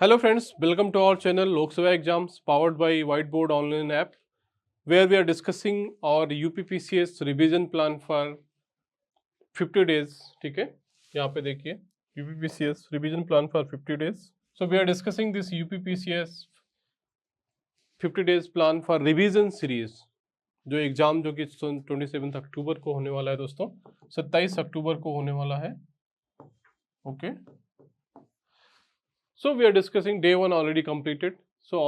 Hello friends, welcome to our channel Lok Sabha Exams powered by Whiteboard Online app where we are discussing our UPPCS revision plan for 50 days. ठीक है, यहाँ पे देखिए UPPCS revision plan for 50 days. So we are discussing this UPPCS 50 days plan for revision series. जो exam जो कि 27 अक्टूबर को होने वाला है दोस्तों, 27 अक्टूबर को होने वाला है. Okay, so we are discussing day 1 already completed. So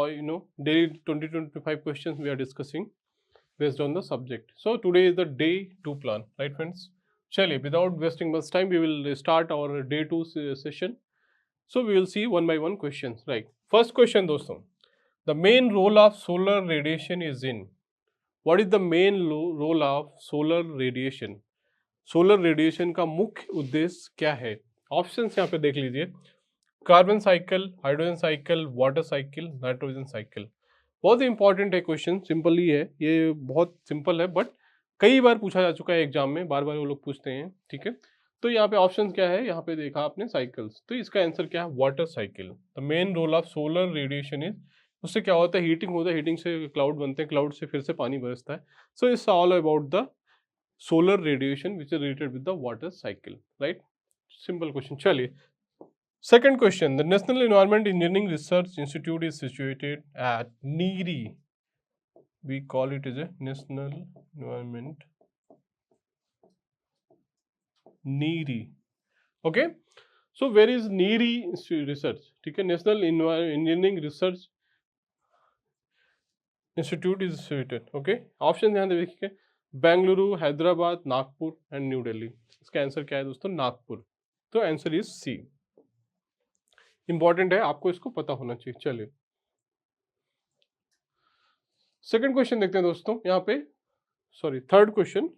daily 20-25 questions we are discussing based on the subject. So today is the day 2 plan, right friends? Chaliye, without wasting much time, we will start our day 2 session. So we will see one by one questions. Right, first question दोस्तों, the main role of solar radiation is in. What is the main role of solar radiation? Solar radiation का मुख्य उद्देश्य क्या है? Options यहाँ पे देख लीजिए, carbon cycle, hydrogen cycle, water cycle, nitrogen cycle. बहुत ही इंपॉर्टेंट है क्वेश्चन, सिंपल ही है, ये बहुत सिंपल है बट कई बार पूछा जा चुका है एग्जाम में, बार बार वो लोग पूछते हैं. ठीक है, तो यहाँ पे ऑप्शन क्या है, यहाँ पे देखा आपने साइकिल्स, तो इसका आंसर क्या है? Water cycle. The main role of solar radiation is, उससे क्या होता है? हीटिंग होता है, हीटिंग से क्लाउड बनते हैं, क्लाउड से फिर से पानी बरसता है. So it's all about the solar radiation which is related with the water cycle, right? Simple question. Chaliye, second question, the National Environment Engineering Research Institute is situated at NEERI. We call it as a National Environment NEERI. Okay, so where is NEERI research? ठीक है, National Engineering Research Institute is situated. Okay, option ध्यान देखिए, Bengaluru, Hyderabad, Nagpur and new Delhi. इसका answer क्या है दोस्तों? नागपुर. तो answer is C. Important है, आपको इसको पता होना चाहिए. चलिए सेकंड क्वेश्चन देखते हैं दोस्तों, यहाँ पे third question,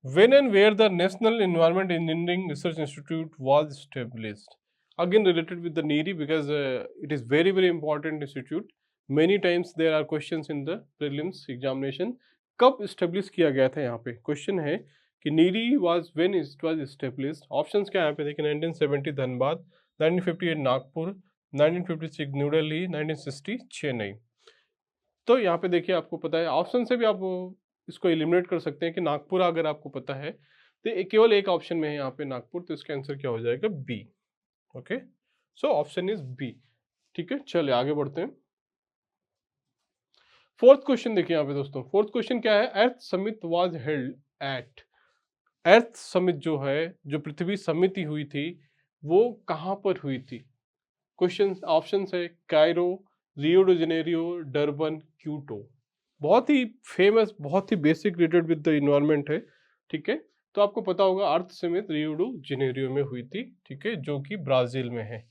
when and where the National Environment Engineering Research Institute was established. Again related with the NEERI because it is very very important institute. Many times there are questions in the prelims examination. कब establish किया गया था? यहाँ पे question है कि NEERI was when it was established. Options क्या है यहाँ पे देखिए, 1970 धनबाद, 1958 नागपुर, 1956 न्यू दिल्ली, 1960 चेन्नई. तो यहाँ पे देखिए, आपको पता है, ऑप्शन से भी आप इसको एलिमिनेट कर सकते हैं कि नागपुर अगर आपको पता है तो केवल एक ऑप्शन में है यहाँ पे नागपुर, तो इसका आंसर क्या हो जाएगा? B. Okay, so option is B. ठीक है, चलिए आगे बढ़ते हैं. फोर्थ क्वेश्चन देखिए यहाँ पे दोस्तों, फोर्थ क्वेश्चन क्या है? Earth Summit was held at. Earth Summit जो है, जो पृथ्वी समिति हुई थी, वो कहाँ पर हुई थी? क्वेश्चन ऑप्शन है Cairo, Rio de Janeiro, Durban, Kyoto. बहुत ही फेमस, बहुत ही basic related with the environment है. ठीक है, तो आपको पता होगा Earth Summit Rio de Janeiro में हुई थी. ठीक है, जो कि ब्राजील में है.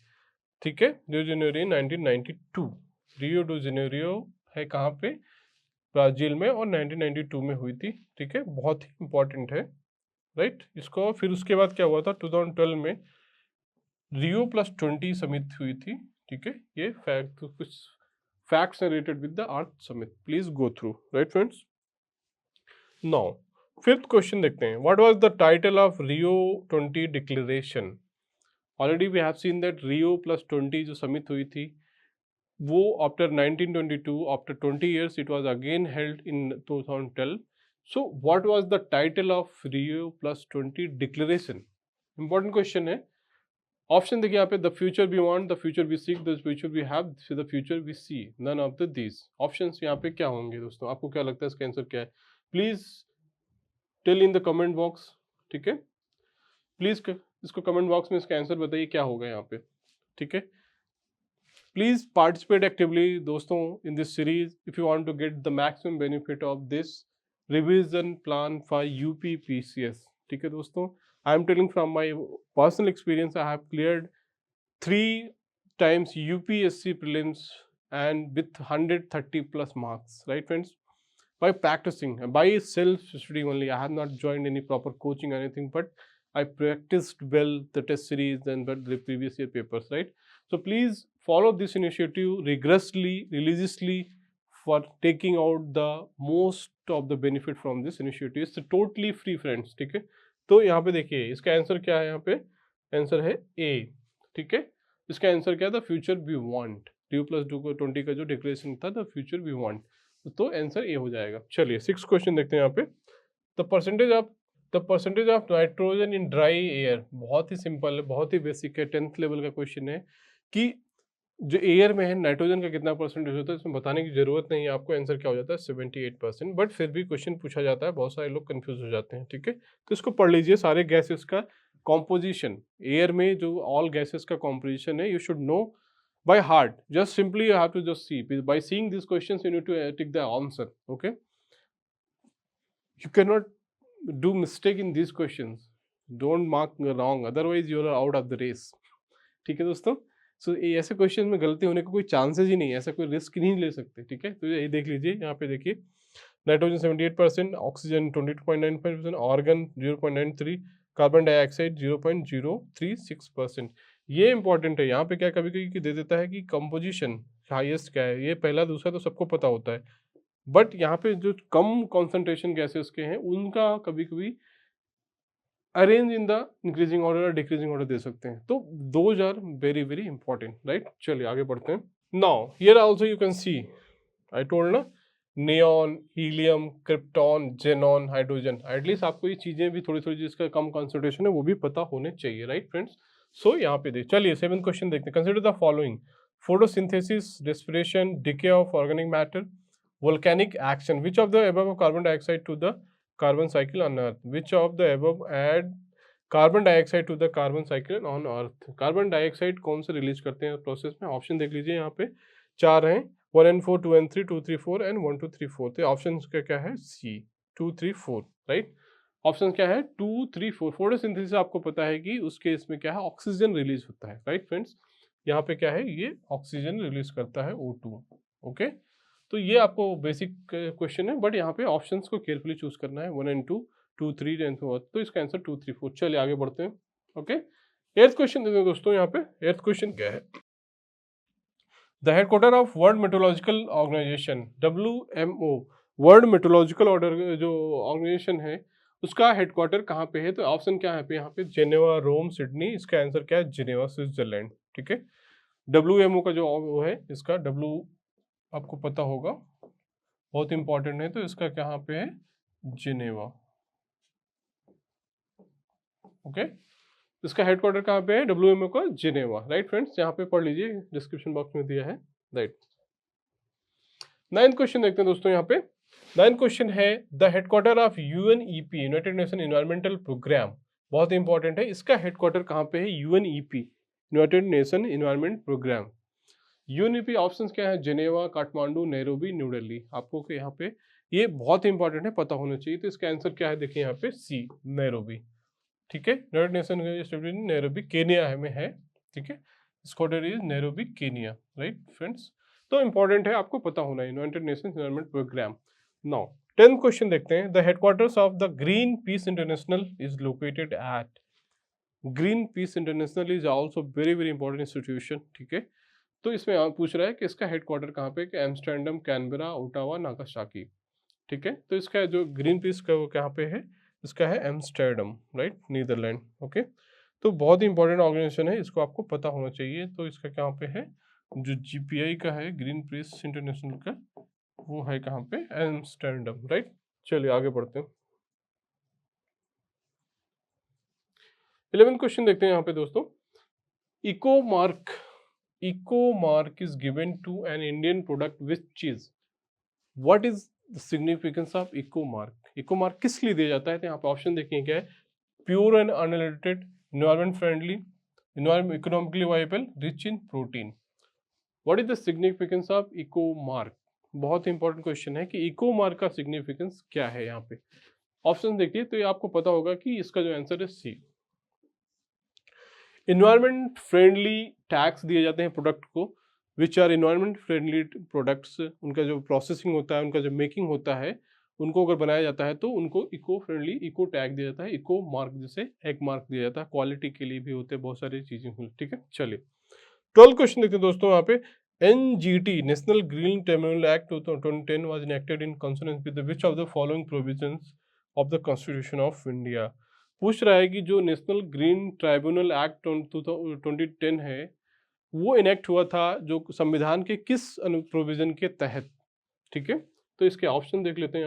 ठीक है, रियो जेनेरियो 1992. रियो डी जेनेरियो है कहाँ पे? ब्राजील में, और 1992 में हुई थी. ठीक है, बहुत ही इंपॉर्टेंट है. राइट, इसको फिर उसके बाद क्या हुआ था? 2012 में रियो +20 समिट हुई थी. ठीक है, ये कुछ facts related with the earth summit, please go through. Right friends, now fifth question देखते हैं. What was the title of Rio 20 declaration? Already we have seen that Rio +20 जो समिट हुई थी, वो after 1922, after 20 years it was again held in 2012. So what was the title of Rio +20 declaration? Important question है. Option देखिए यहाँ पे, the future we want, the future we seek, the future we have, the future we see, none of the these. Options यहाँ पे क्या होंगे दोस्तों? आपको क्या लगता है इसका आंसर क्या है? Please tell in the comment box. ठीक है, प्लीज इसको कमेंट बॉक्स में इसका आंसर बताइए क्या होगा यहाँ पे. ठीक है, please participate actively दोस्तों in this series if you want to get the maximum benefit of this revision plan for UPPCS. ठीक है दोस्तों, I am telling from my personal experience, I have cleared 3 times UPSC prelims and with 130 plus marks, right friends, by practicing, by self studying only. I have not joined any proper coaching or anything, but I practiced well the test series and the previous year papers, right? So please follow this initiative rigorously, religiously, for taking out the most of the benefit from this initiative. It's totally free friends. ठीक है, तो यहाँ पे देखिए इसका answer क्या है? यहाँ पे आंसर है ए. ठीक है, इसका आंसर क्या था, फ्यूचर वी वांट, ड्यू प्लस डू को 20 का जो डिक्लेरेशन था द फ्यूचर वी वांट, तो आंसर ए हो जाएगा। चलिए 6 क्वेश्चन देखते हैं यहाँ पे। The percentage of nitrogen in dry air, बहुत ही सिंपल है, बहुत ही बेसिक है, 10th लेवल का क्वेश्चन है कि जो एयर में है नाइट्रोजन का कितना परसेंटेज होता है, इसमें बताने की जरूरत नहीं है आपको, आंसर क्या हो जाता है 78%। बट फिर भी क्वेश्चन पूछा जाता है, बहुत सारे लोग कंफ्यूज हो जाते हैं, ठीक है। तो इसको पढ़ लीजिए, सारे गैसेस का कॉम्पोजिशन, एयर में जो ऑल गैसेस का कॉम्पोजिशन है, you should know by heart, just simply you have to just see, by seeing this questions you need to tick the answer, okay. You can not do mistake in this questions, don't mark wrong, otherwise you are out of the race, ठीक है दोस्तों। सो ऐसे question में गलती होने का कोई chances ही नहीं है, ऐसा कोई रिस्क नहीं ले सकते, ठीक है। तो ये देख लीजिए, यहाँ पे देखिए, nitrogen 78%, oxygen 22.95%, organ 0.93, carbon dioxide 0.036%। ये इंपॉर्टेंट है, यहाँ पे क्या कभी कभी दे देता है कि कंपोजिशन हाईएस्ट क्या है, ये पहला दूसरा तो सबको पता होता है, बट यहाँ पे जो कम कॉन्सेंट्रेशन गैसेस के हैं उनका कभी कभी arrange in the increasing order और डिक्रीजिंग ऑर्डर दे सकते हैं, तो those are very very important, right. चलिए आगे बढ़ते हैं। Now here also you can see, I told ना, neon, helium, krypton, xenon, hydrogen, at least आपको ये चीजें भी थोड़ी थोड़ी जिसका कम कॉन्सेंट्रेशन है वो भी पता होने चाहिए, राइट फ्रेंड्स। सो यहाँ पे देख, चलिए 7th क्वेश्चन देखते हैं। Consider the following, photosynthesis, respiration, decay of organic matter, volcanic action, which of the above carbon dioxide to the carbon cycle on earth, which of the above add carbon dioxide to the carbon cycle on earth. Carbon dioxide कौन से release करते हैं process में, option देख लीजिए, यहाँ पे 4 हैं, 1N4, 2N3, 2,3,4 एंड 1, 2, 3, 4। तो ऑप्शन का क्या है, सी 2, 3, 4, राइट। ऑप्शन क्या है 2, 3, 4। फोटोसिंथेसिस आपको पता है कि उसके इसमें क्या है, ऑक्सीजन रिलीज होता है, राइट फ्रेंड्स। यहाँ पे क्या है, ये ऑक्सीजन रिलीज करता है O2, ओके। तो ये आपको बेसिक क्वेश्चन है, बट यहाँ पे ऑप्शंस को केयरफुली चूज करना है, 1 एंड 2, 2, 3 एंड 4, तो इसका आंसर 2, 3, 4। चलिए आगे बढ़ते हैं, ओके। 8th क्वेश्चन देखते हैं दोस्तों, यहाँ पे 8th क्वेश्चन क्या है, the headquarter of world meteorological organization, WMO, world meteorological order जो ऑर्गेनाइजेशन है उसका हेडक्वार्टर कहाँ पे है, तो ऑप्शन क्या है यहाँ पे, जेनेवा, रोम, सिडनी, इसका आंसर क्या है, जेनेवा, स्विट्जरलैंड, ठीक है। WMO का जो वो है, इसका W आपको पता होगा, बहुत इंपॉर्टेंट है, तो इसका कहाँ पे है, जिनेवा, ओके। इसका हेडक्वार्टर कहाँ पे है, WMO का जिनेवा, राइट फ्रेंड्स। यहाँ पे पढ़ लीजिए, डिस्क्रिप्शन बॉक्स में दिया है, राइट। 9th क्वेश्चन देखते हैं दोस्तों, यहाँ पे 9th क्वेश्चन है, the headquarter of UNEP, United Nation Environmental Programme, बहुत इंपॉर्टेंट है, इसका हेडक्वार्टर कहाँ पे है, UNEP, United Nation Environment Programme. UNEP options क्या है, जेनेवा, काठमांडू, नैरोबी, न्यू दिल्ली। आपको यहाँ पे ये बहुत इंपॉर्टेंट है, पता होना चाहिए, तो इसका आंसर क्या है, देखिए यहाँ पे सी, नैरोबी, ठीक है। यूनाइटेड नेशन नैरोबी केनिया में है, ठीक है, स्क्वाडर is Nairobi Kenya, right friends. तो इंपॉर्टेंट है, आपको पता होना है, United Nation Environment Programme. Now 10th question देखते हैं, the headquarters of the Greenpeace International is located at, Greenpeace International is also very very important institution, ठीक है। तो इसमें पूछ रहा है कि इसका हेडक्वार्टर कहाँ पे, एम्स्टर्डम, कैनबरा, ओटावा, नागासाकी, ठीक है। तो इसका जो ग्रीन पीस का वो कहाँ पे है, इसका है एम्स्टर्डम, राइट, नीदरलैंड, ओके। तो बहुत ही इंपॉर्टेंट ऑर्गेनाइजेशन है, इसको आपको पता होना चाहिए। तो इसका कहाँ पे है, जो GPI का है, ग्रीन पीस इंटरनेशनल का, वो है कहाँ पे, एम्स्टर्डम, राइट। चलिए आगे बढ़ते हैं। 11th क्वेश्चन देखते हैं यहाँ पे दोस्तों, eco mark is given to an Indian product which is, what is the significance of eco mark किस लिए दिया जाता है, तो यहाँ पे ऑप्शन देखिए क्या है, pure and unedited, environment friendly, economically viable, rich in protein. What is the significance of eco mark, बहुत इंपॉर्टेंट क्वेश्चन है कि इको मार्क का सिग्निफिकेंस क्या है। यहाँ पे ऑप्शन देखिए, तो ये आपको पता होगा कि इसका जो आंसर है सी, इन्वायरमेंट फ्रेंडली टैक्स दिए जाते हैं प्रोडक्ट को, which are environment friendly products, उनका जो प्रोसेसिंग होता है, उनका जो मेकिंग होता है, उनको अगर बनाया जाता है तो उनको इको फ्रेंडली, इको टैग दिया जाता है, इको मार्क जैसे एक मार्क दिया जाता है, क्वालिटी के लिए भी होते हैं, बहुत सारी चीजें, ठीक है। चलिए 12 क्वेश्चन देखते हैं दोस्तों, यहाँ पे NGT, National Green Tribunal Act 2010 was enacted in consonance with which of the following provisions of the Constitution of India. पूछ रहा है कि जो नेशनल ग्रीन ट्राइब्यूनल एक्ट 2010 है, वो इनेक्ट हुआ था जो संविधान के किस प्रोविजन के तहत, ठीक है। तो इसके ऑप्शन देख लेते हैं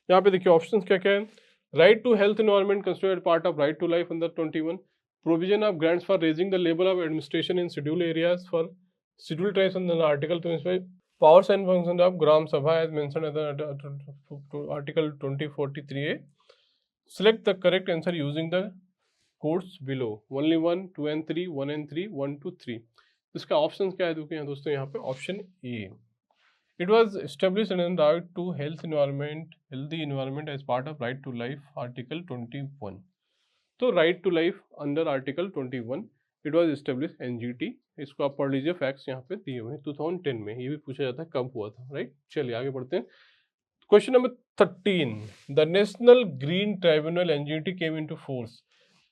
यहाँ पे देखिए ऑप्शंस क्या क्या है। Right to health environment considered part of right to life under 21, provision of grants for raising the level of administration in schedule areas for schedule tribes under article 25, powers and functions of Gram Sabha as mentioned in the article 2043A. Select the correct answer using the codes below. Only 1, 2 and 3, 1 and 3, 1 to 3. इसका option क्या है दोस्तों यहाँ पे option A. It was established in right to healthy environment as part of right to life article 21. तो right to life under article 21 it was establish NGT. इसको आप पढ़ लीजिए, फैक्ट्स यहाँ पे दिए हुए हैं 2010 में। ये भी पूछा जाता है कब हुआ था, राइट। चलिए आगे बढ़ते हैं। Question number 13, the national green tribunal NGT came into force.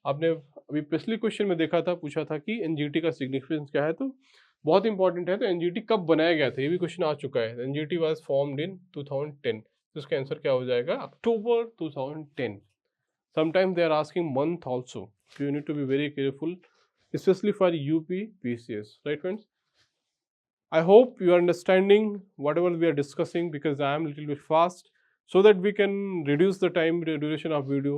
आपने अभी पिछले क्वेश्चन में देखा था, पूछा था कि एनजीटी का सिग्निफिकेंस क्या है, तो बहुत इंपॉर्टेंट है। तो एनजीटी कब बनाया गया था, ये भी क्वेश्चन आ चुका है। एनजीटी वाज फॉर्म्ड इन 2010, तो इसका आंसर क्या हो जाएगा, अक्टूबर 2010। Sometimes they are asking month also, so you need to be very careful, especially for UP PCS, right friends? I hope you are understanding whatever we are discussing, because I am little bit fast, so that we can reduce the time duration of video.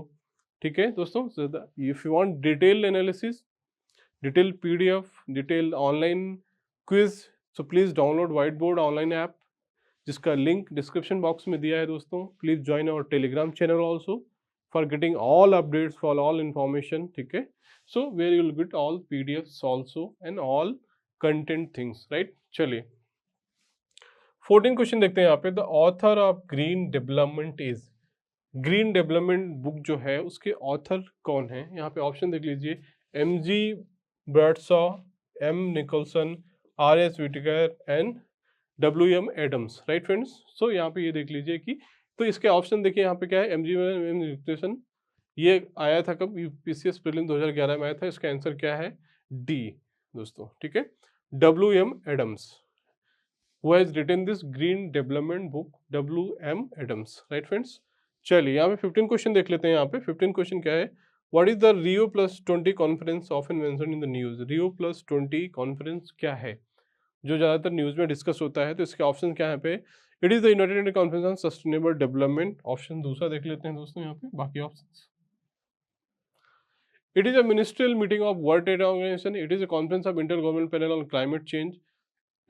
ठीक है दोस्तों, so if you want detailed analysis, detailed PDF, detailed online quiz, so please download Whiteboard online app, जिसका link description box में दिया है दोस्तों। Please join our Telegram channel also for getting all updates, for all information, ठीक है। so where you will get all PDFs also and all content things, right। चलिए 14 question देखते हैं यहाँ पे। The author of green development is, green development book जो है उसके ऑथर कौन है, यहाँ पे ऑप्शन देख लीजिए। MG Bradshaw, M Nicholson, RS Whitaker and WM Adams, right friends. So यहाँ पे ये देख लीजिए कि, तो इसके ऑप्शन देखिए यहाँ पे क्या है। MG में ये आया था कब, PCS प्रीलिम 2011 में आया था। इसका आंसर क्या है, डी दोस्तों, ठीक है। WM Adams who has written this green development book, WM Adams, right friends. चलिए यहाँ पे 15 क्वेश्चन देख लेते हैं। यहाँ पे 15 क्वेश्चन क्या है, what is the Rio+20 conference often mentioned in the news. Rio+20 conference क्या है जो ज़्यादातर न्यूज़ में डिस्कस होता है, तो इसके ऑप्शन क्या है पे। It is the United Nation conference on sustainable development, option दूसरा देख लेते हैं दोस्तों यहाँ पे बाकी options. It is a ministerial meeting of world trade organization, it is a conference of inter government panel on climate change,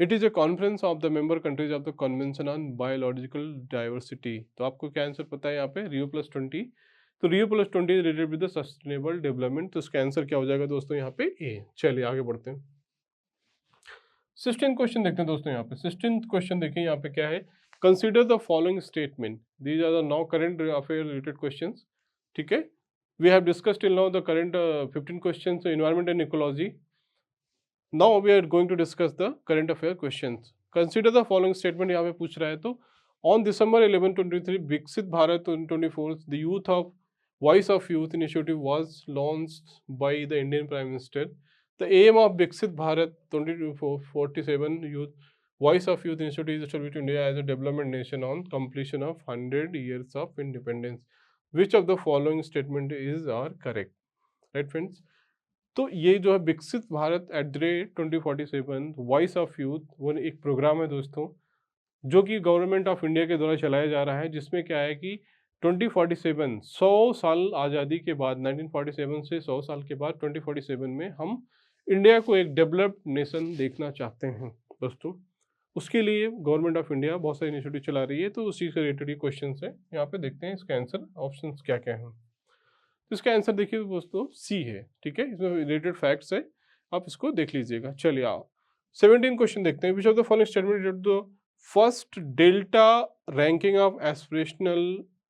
it is a conference of the member countries of the convention on biological diversity. तो आपको क्या answer पता है यहाँ पे, Rio+20। तो Rio+20 is related with the sustainable development, तो इसका आंसर क्या हो जाएगा दोस्तों यहाँ पे, ए। चलिए आगे बढ़ते हैं। 16 क्वेश्चन देखते हैं दोस्तों यहाँ पे। 16 क्वेश्चन देखिए यहाँ पे क्या है, consider the following statement, these are the now current affair related questions, ठीक है। We have discussed till now the current 15 questions environment and ecology. Now we are going to discuss the current affair questions. Consider the following statement यहाँ पे पूछ रहा है। तो on December 11, 2023 विकसित Bharat 2024 the youth of voice of youth initiative was launched by the Indian prime minister. The aim of Viksit Bharat 2047 Youth Voice of Youth Initiative is to establish India as a development nation on completion of 100 years of independence. Which of the following statement is are correct? Right friends? तो ये जो है विकसित Bharat @2047 voice of youth, वो एक programme है दोस्तों जो कि गवर्नमेंट ऑफ इंडिया के द्वारा चलाया जा रहा है, जिसमें क्या है कि 2047 100 साल आज़ादी के बाद, 1947 से 100 साल के बाद 2047 में हम इंडिया को एक डेवलप्ड नेशन देखना चाहते हैं दोस्तों। उसके लिए गवर्नमेंट ऑफ इंडिया बहुत सारी इनिशिएटिव चला रही है, तो उसी से रिलेटेड ये क्वेश्चन है। यहाँ पे देखते हैं इसका आंसर, ऑप्शन क्या क्या हैं। तो इसका आंसर देखिए दोस्तों सी है, ठीक है। इसमें रिलेटेड फैक्ट्स है, आप इसको देख लीजिएगा। चलिए आओ 17 क्वेश्चन देखते हैं। Which of the following statement the first delta ranking of aspirational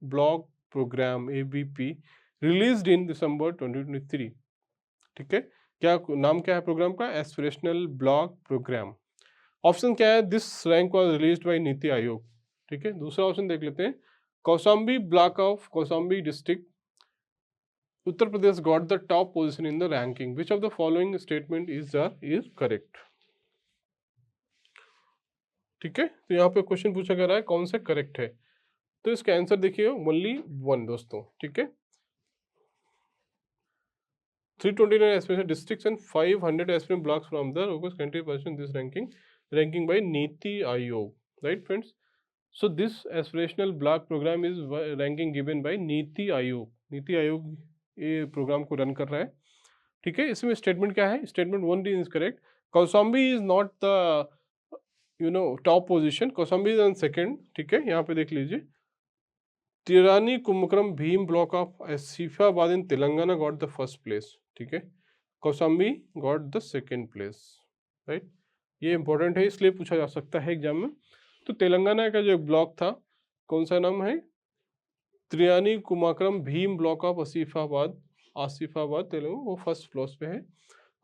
block program ABP released in December 2023, ठीक है। क्या नाम क्या है प्रोग्राम का, एस्पिरेशनल ब्लॉक प्रोग्राम। ऑप्शन क्या है, this rank was released by NITI Aayog, ठीक है। दूसरा ऑप्शन देख लेते हैं, Kaushambi block of Kaushambi district Uttar Pradesh got the top position in the ranking. Which of the following statement is correct, ठीक है। तो यहाँ पे क्वेश्चन पूछा जा रहा है कौन सा करेक्ट है, तो इसका आंसर देखिए ओनली 1 दोस्तों, ठीक है। 329 aspiration districts and 500 aspiration blocks from the August country person this ranking by Niti Aayog, right friends? So this aspirational block program is ranking given by Niti Aayog. NITI Aayog ये programme को run कर रहा है, ठीक है। इसमें स्टेटमेंट क्या है? Statement 1 is correct. Kaushambi is not the top position, Kaushambi is on second, ठीक है। यहाँ पे देख लीजिए, Tiryani Komaram Bheem block of Asifabad in Telangana got the first place, ठीक है। Kaushambi got the second place, right. ये इंपॉर्टेंट है, इसलिए पूछा जा सकता है एग्जाम में। तो तेलंगाना का जो ब्लॉक था, कौन सा नाम है? त्रियानी कुमाक्रम भीम ब्लॉक ऑफ आसिफाबाद तेलंगाना, वो फर्स्ट प्लेस पे है।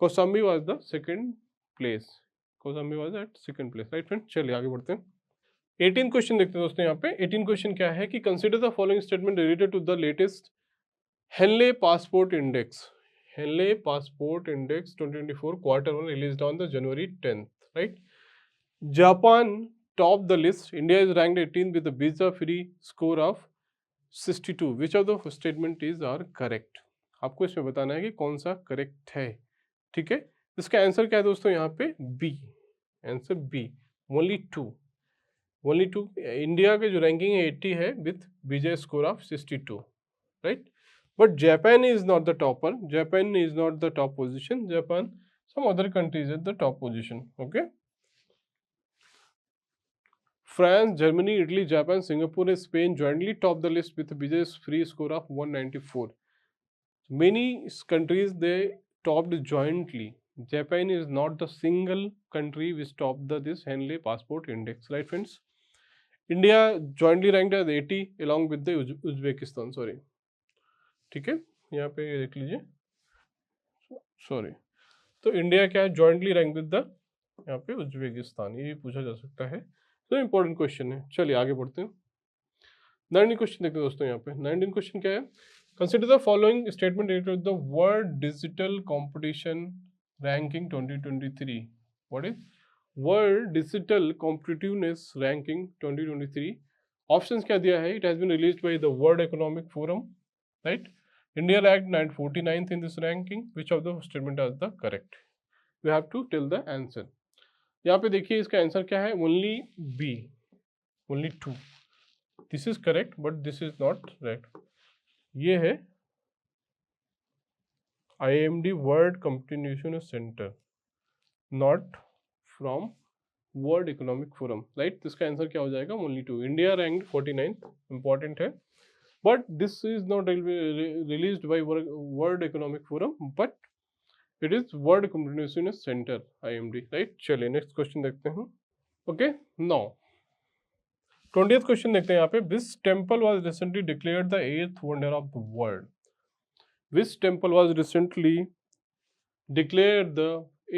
Kaushambi was the second place, Kaushambi was at second place, right friend. चलिए आगे बढ़ते हैं। 18 क्वेश्चन देखते हैं दोस्तों। यहाँ पे 18 क्वेश्चन क्या है कि consider the following statement related to the latest Henley passport index. Henley passport index 2024 quarter 1 released on the January 10th, right. Japan top the list, India is ranked 18 with the visa free score of 62। Which of the statement is are correct? आपको इसमें बताना है कि कौन सा correct है, ठीक है। इसका आंसर क्या है दोस्तों? यहाँ पे B, answer B, only two. India के जो रैंकिंग है 80 है with visa score of 62, right. But Japan is not the topper, Japan is not the top position, Japan some other countries at the top position, okay. France, Germany, Italy, Japan, Singapore, and Spain jointly top the list with a Vijay's free score of 194. Many countries they topped jointly. Japan is not the single country which topped this Henley Passport Index, right friends? India jointly ranked as 80 along with the Uzbekistan, sorry. ठीक है, यहाँ पे देख लीजिए, sorry. तो India क्या है? Jointly rank with the यहाँ पे उज्बेकिस्तान, ये भी पूछा जा सकता है, तो इंपॉर्टेंट क्वेश्चन है। चलिए आगे बढ़ते हैं। 19 क्वेश्चन देखते हैं दोस्तों। यहाँ पे 19 क्वेश्चन क्या है? Consider the following statement related to the world digital competition ranking 2023। What is world digital competitiveness ranking 2023? Options क्या दिया है? It has been released by the world economic forum, right. India ranked 49th in this ranking. Which of the statement is the correct? You have to tell the answer. यहाँ पे देखिए इसका answer क्या है? Only B, only 2. This is correct, but this is not correct. ये है IMD World Competition Center, not from World Economic Forum, right? इसका answer क्या हो जाएगा? Only 2. India ranked 49th, important है, but this is not released by World Economic Forum, but it is World Competition Center IMD, right? चलिए next question देखते हैं। Okay, now 20th question देखते हैं यहाँ पे। Which temple was recently declared the 8th wonder of the world? Which temple was recently declared the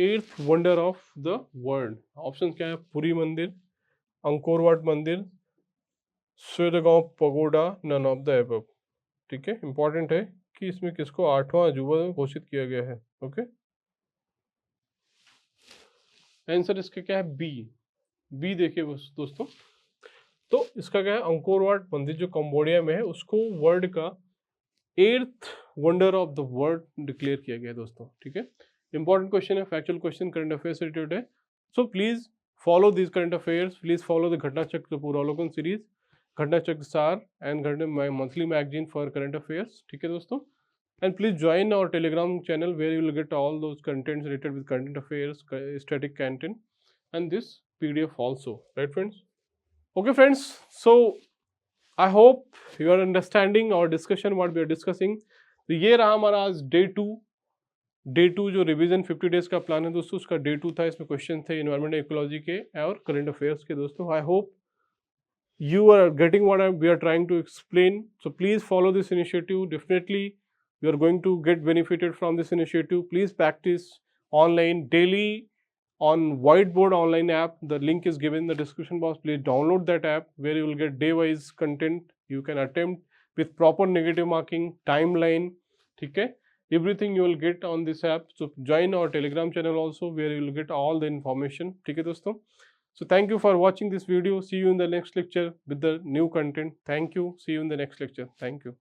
8th wonder of the world? Option क्या है? पुरी मंदिर, अंकोर वाट मंदिर, Shwedagon Pagoda, none of the above, ठीक है। Important है कि इसमें किसको 8वां अजूबा घोषित किया गया है, ओके। आंसर इसका क्या है? बी, बी देखिए दोस्तों। तो इसका क्या है? अंकोर वाट मंदिर जो कंबोडिया में है, उसको वर्ल्ड का 8th wonder of the world declare किया गया है दोस्तों, ठीक है। इंपॉर्टेंट क्वेश्चन है, फैक्चुअल क्वेश्चन, करंट अफेयर्स से रिलेटेड है। So please follow this current affairs, please follow the Ghatna Chakra Purvavlokan series, Ghatna Chakra Saar and Ghatna monthly magazine for current affairs, ठीक है दोस्तों। And please join our Telegram channel where you will get all those contents related with current affairs, static content and this PDF also, right friends? Okay friends, so I hope you are understanding our discussion what we are discussing. तो ये रहा हमारा आज day to जो revision 50 days का plan है दोस्तों, उसका डे 2 था। इसमें क्वेश्चन थे एनवायरमेंट इकोलॉजी के और करंट अफेयर्स के दोस्तों। I hope you are getting what we are trying to explain. So please follow this initiative. Definitely you are going to get benefited from this initiative. Please practice online daily on Whiteboard online app. The link is given in the description box. Please download that app where you will get day-wise content. You can attempt with proper negative marking, timeline, okay? Everything you will get on this app. So join our Telegram channel also where you will get all the information, okay दोस्तों? So thank you for watching this video. See you in the next lecture with the new content. Thank you. See you in the next lecture. Thank you.